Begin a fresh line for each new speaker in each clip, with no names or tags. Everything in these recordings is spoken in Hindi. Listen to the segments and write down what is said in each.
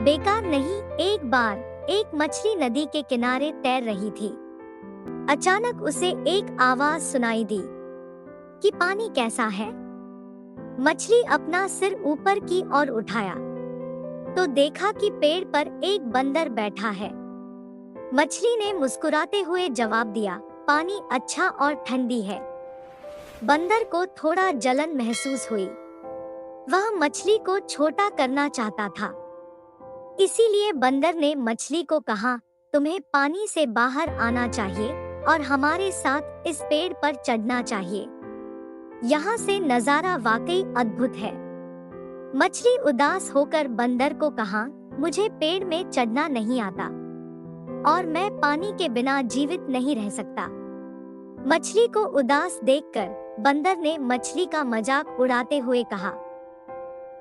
बेकार नहीं। एक बार एक मछली नदी के किनारे तैर रही थी। अचानक उसे एक आवाज सुनाई दी कि पानी कैसा है। मछली अपना सिर ऊपर की ओर उठाया तो देखा कि पेड़ पर एक बंदर बैठा है। मछली ने मुस्कुराते हुए जवाब दिया, पानी अच्छा और ठंडी है। बंदर को थोड़ा जलन महसूस हुई। वह मछली को छोटा करना चाहता था। इसीलिए बंदर ने मछली को कहा, तुम्हें पानी से बाहर आना चाहिए और हमारे साथ इस पेड़ पर चढ़ना चाहिए। यहाँ से नजारा वाकई अद्भुत है। मछली उदास होकर बंदर को कहा, मुझे पेड़ में चढ़ना नहीं आता और मैं पानी के बिना जीवित नहीं रह सकता। मछली को उदास देखकर बंदर ने मछली का मजाक उड़ाते हुए कहा,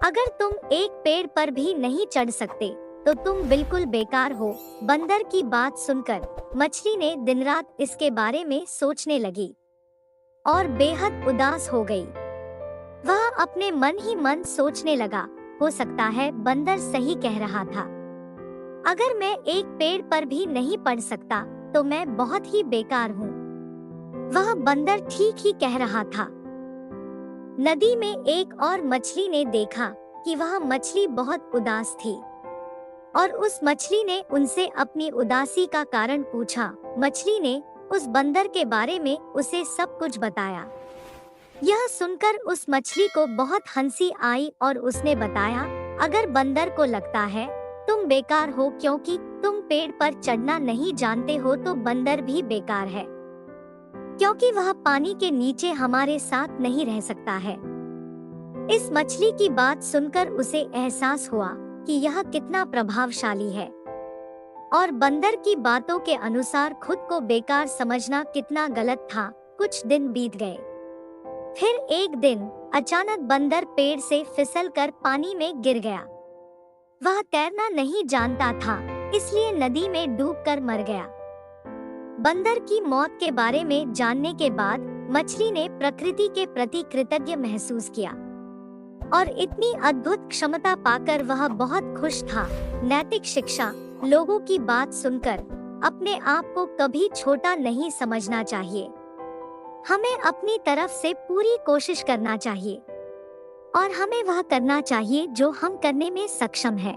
अगर तुम एक पेड़ पर भी नहीं चढ़ सकते तो तुम बिल्कुल बेकार हो। बंदर की बात सुनकर मछली ने दिन रात इसके बारे में सोचने लगी और बेहद उदास हो गई। वह अपने मन ही मन सोचने लगा, हो सकता है बंदर सही कह रहा था। अगर मैं एक पेड़ पर भी नहीं पढ़ सकता तो मैं बहुत ही बेकार हूँ। वह बंदर ठीक ही कह रहा था। नदी में एक और मछली ने देखा कि वह मछली बहुत उदास थी और उस मछली ने उनसे अपनी उदासी का कारण पूछा। मछली ने उस बंदर के बारे में उसे सब कुछ बताया। यह सुनकर उस मछली को बहुत हंसी आई और उसने बताया, अगर बंदर को लगता है तुम बेकार हो क्योंकि तुम पेड़ पर चढ़ना नहीं जानते हो तो बंदर भी बेकार है क्योंकि वह पानी के नीचे हमारे साथ नहीं रह सकता है। इस मछली की बात सुनकर उसे एहसास हुआ कि यह कितना प्रभावशाली है और बंदर की बातों के अनुसार खुद को बेकार समझना कितना गलत था। कुछ दिन बीत गए। फिर एक दिन अचानक बंदर पेड़ से फिसलकर पानी में गिर गया। वह तैरना नहीं जानता था, इसलिए नदी में डूबकर मर गया। बंदर की मौत के बारे में जानने के बाद मछली ने प्रकृति के प्रति कृतज्ञ महसूस किया और इतनी अद्भुत क्षमता पाकर वह बहुत खुश था। नैतिक शिक्षा, लोगों की बात सुनकर अपने आप को कभी छोटा नहीं समझना चाहिए। हमें अपनी तरफ से पूरी कोशिश करना चाहिए और हमें वह करना चाहिए जो हम करने में सक्षम है।